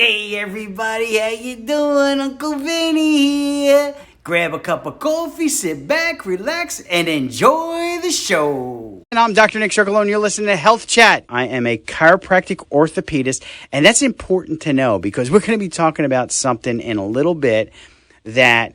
Hey everybody, how you doing? Uncle Vinny here. Grab a cup of coffee, sit back, relax, and enjoy the show. And I'm Dr. Nick Circolo, you're listening to Health Chat. I am a chiropractic orthopedist, and that's important to know because we're going to be talking about something in a little bit that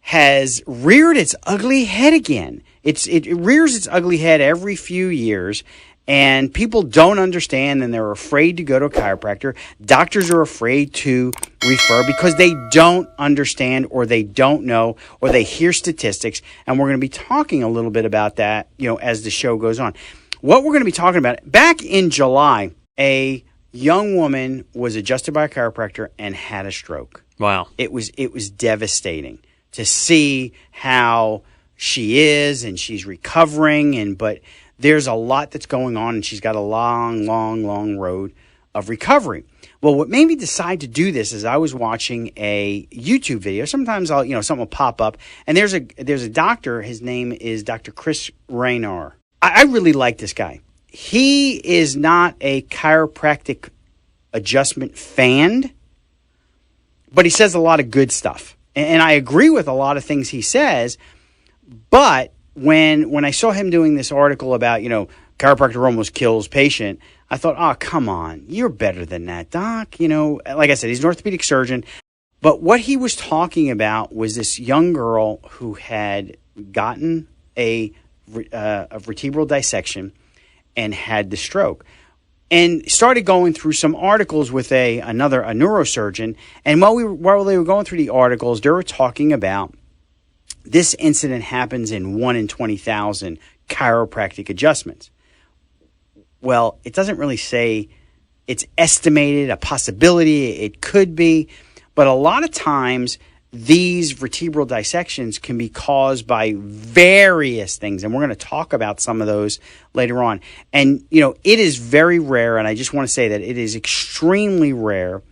has reared its ugly head again. It rears its ugly head every few years. And people don't understand and they're afraid to go to a chiropractor. Doctors are afraid to refer because they don't understand or they don't know or they hear statistics. And we're going to be talking a little bit about that, as the show goes on. What we're going to be talking about, back in July, a young woman was adjusted by a chiropractor and had a stroke. Wow. It was devastating to see how she is and she's recovering but there's a lot that's going on, and she's got a long, long, long road of recovery. Well, what made me decide to do this is I was watching a YouTube video. Sometimes something will pop up, and there's a doctor. His name is Dr. Chris Raynor. I really like this guy. He is not a chiropractic adjustment fan, but he says a lot of good stuff, and I agree with a lot of things he says, but when I saw him doing this article about, chiropractor almost kills patient, I thought, oh, come on, you're better than that, doc. Like I said, he's an orthopedic surgeon. But what he was talking about was this young girl who had gotten a vertebral dissection and had the stroke. And started going through some articles with a neurosurgeon. And while they were going through the articles, they were talking about this incident happens in 1 in 20,000 chiropractic adjustments. Well, it doesn't really say it's estimated, a possibility, it could be, but a lot of times these vertebral dissections can be caused by various things, and we're going to talk about some of those later on. And, it is very rare, and I just want to say that it is extremely rare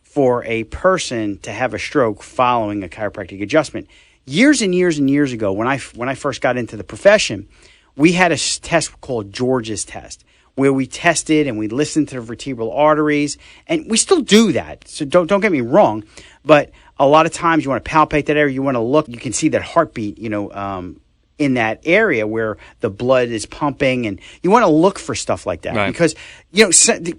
for a person to have a stroke following a chiropractic adjustment. Years and years and years ago, when I first got into the profession, we had a test called George's test, where we tested and we listened to the vertebral arteries, and we still do that. So don't get me wrong, but a lot of times you want to palpate that area, you want to look, you can see that heartbeat, in that area where the blood is pumping, and you want to look for stuff like that, right? Because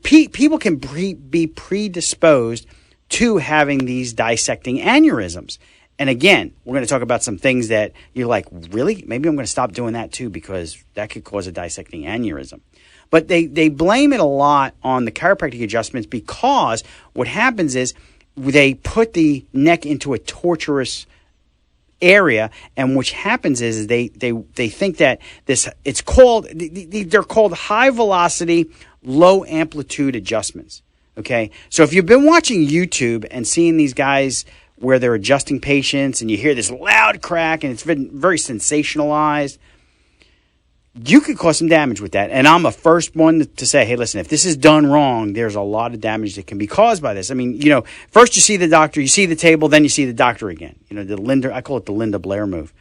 people can be predisposed to having these dissecting aneurysms. And again, we're going to talk about some things that you're like, really? Maybe I'm going to stop doing that too, because that could cause a dissecting aneurysm. But they blame it a lot on the chiropractic adjustments because what happens is they put the neck into a tortuous area, and what happens is they think that they're called high velocity, low amplitude adjustments. Okay, so if you've been watching YouTube and seeing these guys where they're adjusting patients and you hear this loud crack and it's been very sensationalized, you could cause some damage with that. And I'm the first one to say, hey, listen, if this is done wrong, there's a lot of damage that can be caused by this. I mean, first you see the doctor, you see the table, then you see the doctor again. I call it the Linda Blair move.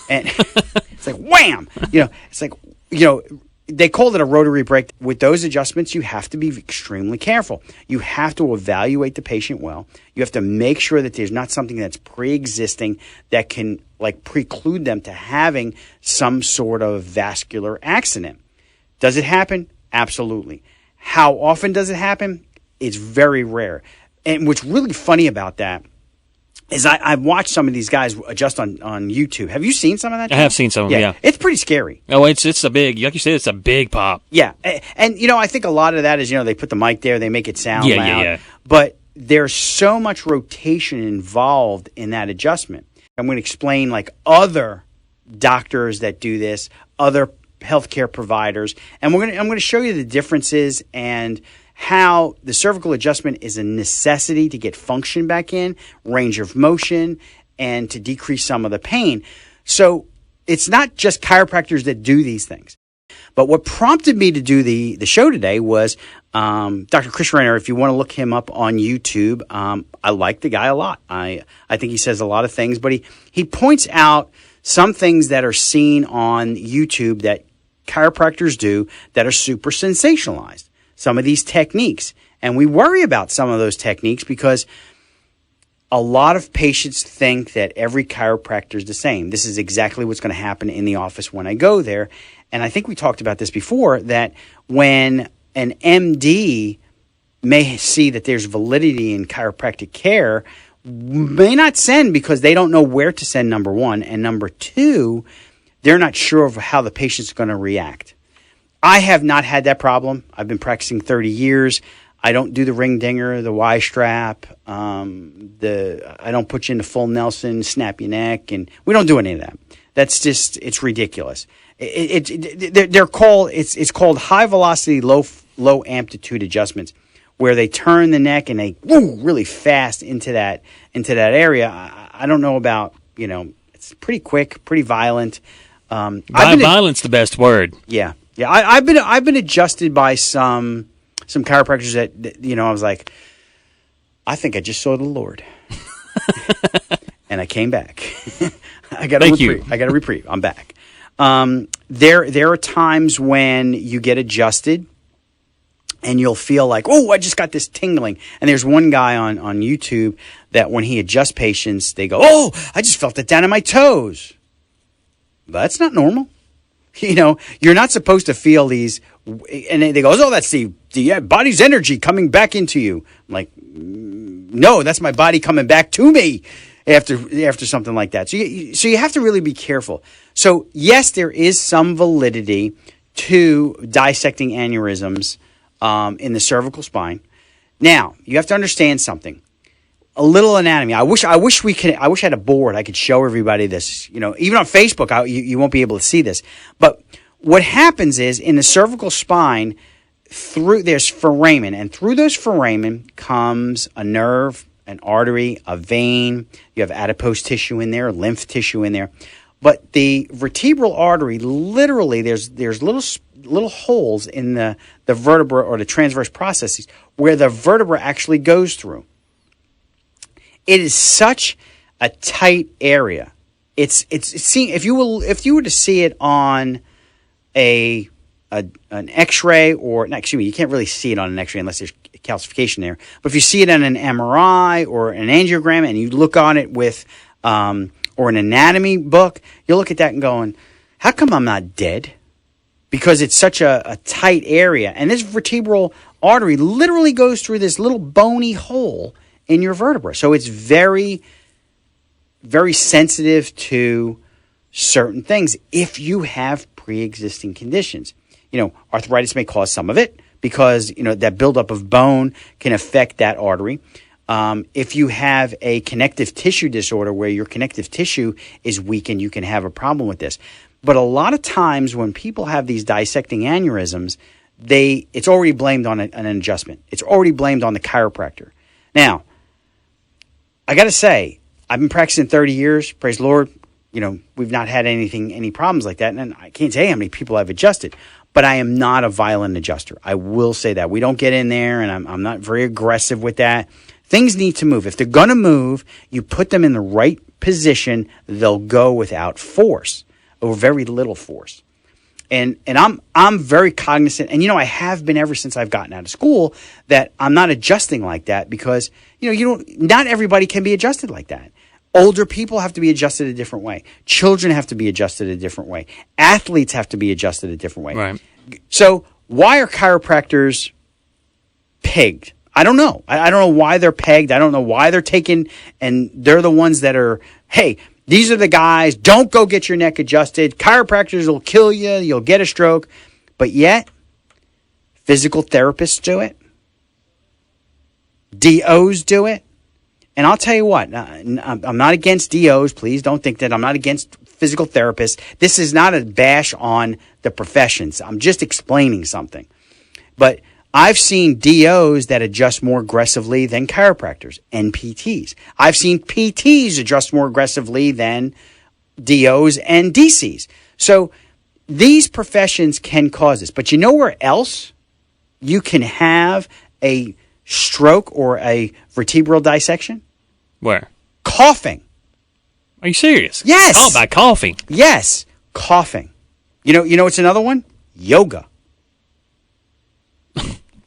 And it's like, wham! It's like, they call it a rotary break. With those adjustments, you have to be extremely careful. You have to evaluate the patient well. You have to make sure that there's not something that's pre-existing that can preclude them to having some sort of vascular accident. Does it happen? Absolutely. How often does it happen? It's very rare. And what's really funny about that is I've watched some of these guys adjust on YouTube. Have you seen some of that? I have seen some of them, yeah. It's pretty scary. Oh, it's a big, like you said, it's a big pop. Yeah. And, I think a lot of that is, they put the mic there, they make it sound loud. Yeah. But there's so much rotation involved in that adjustment. I'm going to explain other doctors that do this, other healthcare providers, and I'm going to show you the differences and how the cervical adjustment is a necessity to get function back in, range of motion, and to decrease some of the pain. So it's not just chiropractors that do these things. But what prompted me to do the show today was Dr. Chris Raynor. If you want to look him up on YouTube, I like the guy a lot. I think he says a lot of things, but he points out some things that are seen on YouTube that chiropractors do that are super sensationalized. Some of these techniques. And we worry about some of those techniques because a lot of patients think that every chiropractor is the same. This is exactly what's going to happen in the office when I go there. And I think we talked about this before, that when an MD may see that there's validity in chiropractic care, may not send because they don't know where to send, number one. And number two, they're not sure of how the patient's going to react. I have not had that problem. I've been practicing 30 years. I don't do the ring dinger, the Y strap. I don't put you in the full Nelson, snap your neck, and we don't do any of that. That's just, it's ridiculous. They're called, it's called high velocity, low amplitude adjustments, where they turn the neck and they really fast into that area. I don't know about, it's pretty quick, pretty violent. Violent's the best word. Yeah. I've been adjusted by some chiropractors that I was like, I think I just saw the Lord, and I came back. I got a reprieve. I'm back. There are times when you get adjusted, and you'll feel like, oh, I just got this tingling. And there's one guy on YouTube that when he adjusts patients, they go, oh, I just felt it down in my toes. That's not normal. You're not supposed to feel these. And they go, oh, that's the body's energy coming back into you. I'm like, no, that's my body coming back to me after something like that. So you have to really be careful. So yes, there is some validity to dissecting aneurysms in the cervical spine. Now, you have to understand something. A little anatomy. I wish I had a board. I could show everybody this. Even on Facebook, you won't be able to see this. But what happens is in the cervical spine, there's foramen, and through those foramen comes a nerve, an artery, a vein. You have adipose tissue in there, lymph tissue in there. But the vertebral artery, literally, there's little holes in the vertebra or the transverse processes where the vertebra actually goes through. It is such a tight area. It's if you were to see it on an X-ray, or excuse me, you can't really see it on an X-ray unless there's calcification there. But if you see it on an MRI or an angiogram, and you look on it with or an anatomy book, you'll look at that and going, how come I'm not dead? Because it's such a tight area, and this vertebral artery literally goes through this little bony hole in your vertebra. So it's very, very sensitive to certain things if you have pre-existing conditions. Arthritis may cause some of it because, that buildup of bone can affect that artery. If you have a connective tissue disorder where your connective tissue is weakened, you can have a problem with this. But a lot of times when people have these dissecting aneurysms, it's already blamed on an adjustment. It's already blamed on the chiropractor. Now, I got to say, I've been practicing 30 years. Praise the Lord. We've not had any problems like that. And I can't tell you how many people I've adjusted. But I am not a violent adjuster. I will say that. We don't get in there, and I'm not very aggressive with that. Things need to move. If they're going to move, you put them in the right position, they'll go without force or very little force. And I'm very cognizant, and I have been ever since I've gotten out of school, that I'm not adjusting like that because not everybody can be adjusted like that. Older people have to be adjusted a different way. Children have to be adjusted a different way. Athletes have to be adjusted a different way. Right. So why are chiropractors pegged? I don't know. I don't know why they're pegged. I don't know why they're taken, and they're the ones that are, hey, these are the guys, don't go get your neck adjusted. Chiropractors will kill you. You'll get a stroke. But yet, physical therapists do it. DOs do it. And I'll tell you what, I'm not against DOs. Please don't think that I'm not against physical therapists. This is not a bash on the professions. I'm just explaining something. But I've seen DOs that adjust more aggressively than chiropractors and PTs. I've seen PTs adjust more aggressively than DOs and DCs. So these professions can cause this. But you know where else you can have a stroke or a vertebral dissection? Where? Coughing. Are you serious? Yes. Oh, by coughing. Yes, coughing. You know what's another one? Yoga.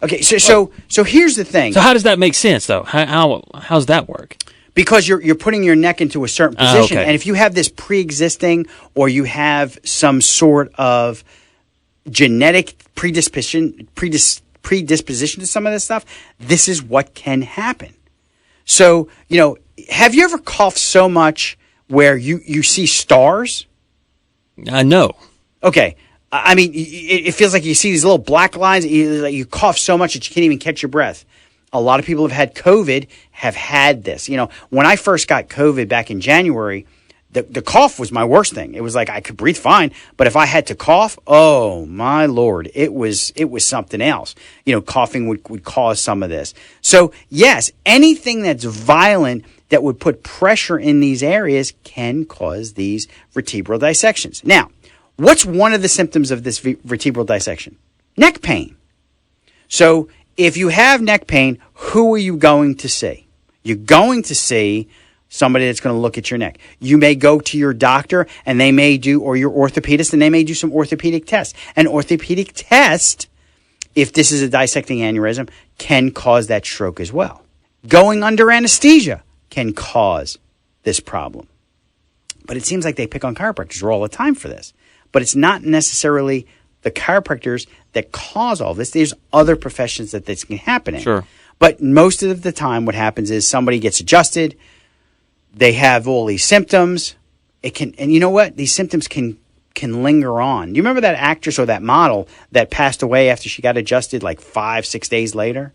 Okay, so here's the thing. So how does that make sense, though? How's that work? Because you're putting your neck into a certain position, okay. and if you have this pre-existing or you have some sort of genetic predisposition to some of this stuff, this is what can happen. So, have you ever coughed so much where you see stars? No. Okay. I mean, it feels like you see these little black lines. You cough so much that you can't even catch your breath. A lot of people have had COVID, have had this. When I first got COVID back in January, the cough was my worst thing. It was like I could breathe fine, but if I had to cough, oh my Lord, it was something else. Coughing would cause some of this. So yes, anything that's violent that would put pressure in these areas can cause these vertebral dissections. Now, what's one of the symptoms of this vertebral dissection? Neck pain. So if you have neck pain, who are you going to see? You're going to see somebody that's going to look at your neck. You may go to your doctor and they may do, or your orthopedist, and they may do some orthopedic tests. An orthopedic test, if this is a dissecting aneurysm, can cause that stroke as well. Going under anesthesia can cause this problem. But it seems like they pick on chiropractors all the time for this. But it's not necessarily the chiropractors that cause all this. There's other professions that this can happen in. Sure. But most of the time what happens is somebody gets adjusted. They have all these symptoms. And you know what? These symptoms can linger on. Do you remember that actress or that model that passed away after she got adjusted like 5-6 days later?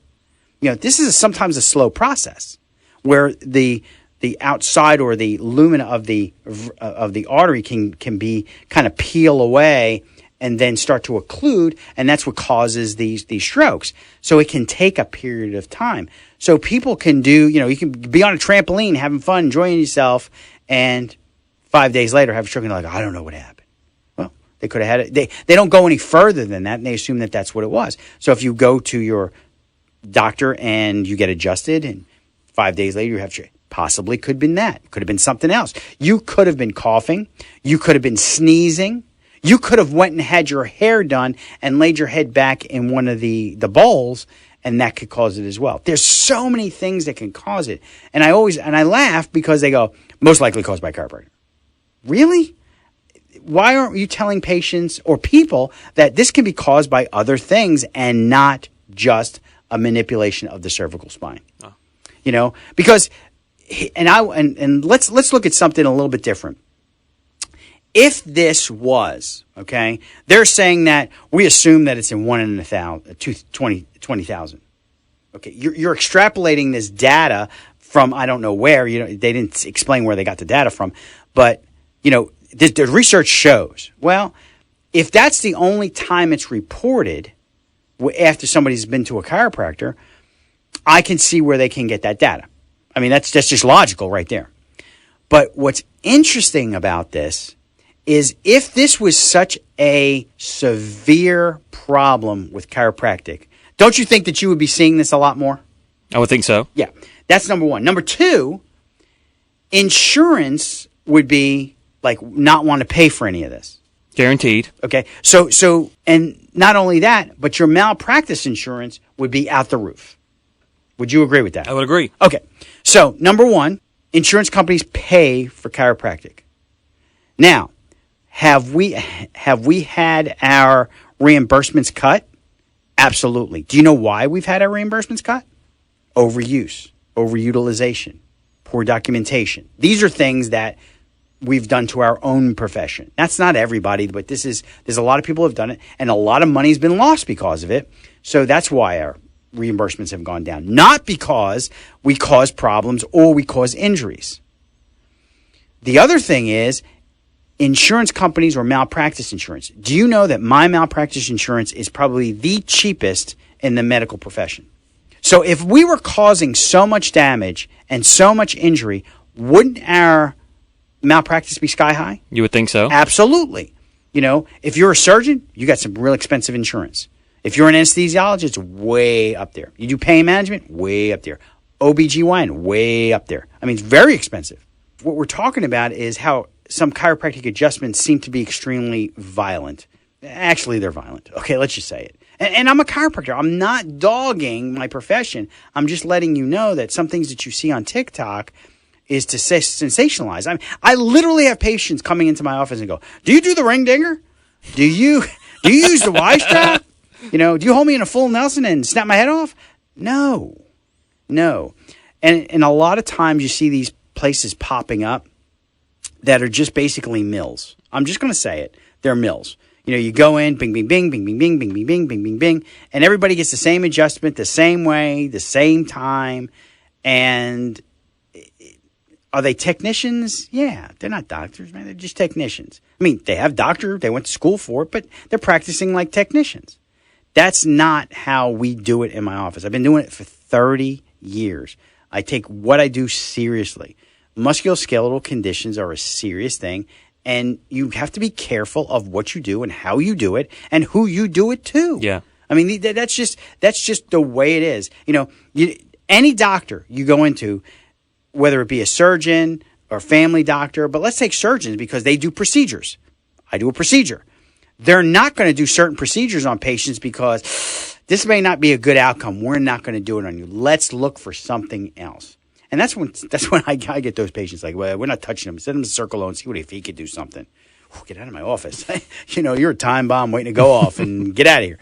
This is sometimes a slow process where the outside or the lumina of the artery can be kind of peel away and then start to occlude, and that's what causes these strokes. So it can take a period of time. So people can do, you can be on a trampoline, having fun, enjoying yourself, and 5 days later have a stroke and like, I don't know what happened. Well, they could have had it. They don't go any further than that, and they assume that that's what it was. So if you go to your doctor and you get adjusted, and 5 days later you have stroke, possibly could have been that. Could have been something else. You could have been coughing. You could have been sneezing. You could have went and had your hair done and laid your head back in one of the bowls, and that could cause it as well. There's so many things that can cause it. And I laugh because they go, most likely caused by chiropractor. Really? Why aren't you telling patients or people that this can be caused by other things and not just a manipulation of the cervical spine? Oh. Because and let's look at something a little bit different. If this was, okay, they're saying that we assume that it's in 1 in 20,000. Okay, you're extrapolating this data from I don't know where. They didn't explain where they got the data from, but the research shows. Well, if that's the only time it's reported after somebody's been to a chiropractor, I can see where they can get that data. I mean, that's just logical right there. But what's interesting about this is if this was such a severe problem with chiropractic, don't you think that you would be seeing this a lot more? I would think so. Yeah, that's number one. Number two, insurance would be like not want to pay for any of this. Guaranteed. Okay, so and not only that, but your malpractice insurance would be out the roof. Would you agree with that? I would agree. Okay, so number one, insurance companies pay for chiropractic. Now, have we had our reimbursements cut? Absolutely. Do you know why we've had our reimbursements cut? Overuse, overutilization, poor documentation. These are things that we've done to our own profession. That's not everybody, but there's a lot of people who have done it, and a lot of money's been lost because of it. So that's why our reimbursements have gone down. Not because we cause problems or we cause injuries. The other thing is insurance companies or malpractice insurance. Do you know that my malpractice insurance is probably the cheapest in the medical profession? So if we were causing so much damage and so much injury, wouldn't our malpractice be sky high? You would think so. Absolutely. If you're a surgeon, you got some real expensive insurance. If you're an anesthesiologist, it's way up there. You do pain management, way up there. OBGYN, way up there. I mean, it's very expensive. What we're talking about is how some chiropractic adjustments seem to be extremely violent. Actually, they're violent. Okay, let's just say it. And I'm a chiropractor. I'm not dogging my profession. I'm just letting you know that some things that you see on TikTok is to sensationalize. I literally have patients coming into my office and go, "Do you do the ring dinger? Do you use the Y strap? Do you hold me in a full Nelson and snap my head off?" No. And a lot of times you see these places popping up that are just basically mills. I'm just going to say it. They're mills. You go in, bing, bing, bing, bing, bing, bing, bing, bing, bing, bing, bing, bing, and everybody gets the same adjustment, the same way, the same time. And are they technicians? Yeah, they're not doctors, man. They're just technicians. I mean, they have doctor, they went to school for it, but they're practicing like technicians. That's not how we do it in my office. I've been doing it for 30 years. I take what I do seriously. Musculoskeletal conditions are a serious thing, and you have to be careful of what you do and how you do it and who you do it to. Yeah. I mean, that's just the way it is. Any doctor you go into, whether it be a surgeon or family doctor, but let's take surgeons because they do procedures. I do a procedure. They're not going to do certain procedures on patients because this may not be a good outcome. We're not going to do it on you. Let's look for something else. And that's when I get those patients like, well, we're not touching them. Send them to Circle O and see if he could do something. Get out of my office. You're a time bomb waiting to go off and get out of here.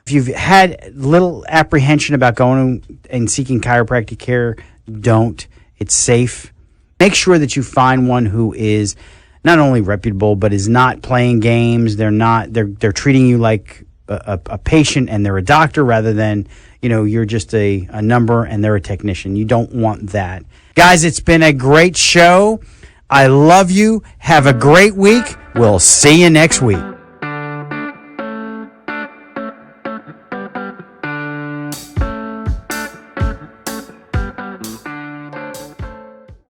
If you've had little apprehension about going and seeking chiropractic care, don't. It's safe. Make sure that you find one who is not only reputable, but is not playing games. They're treating you like a patient and they're a doctor rather than, you're just a number and they're a technician. You don't want that. Guys, it's been a great show. I love you. Have a great week. We'll see you next week.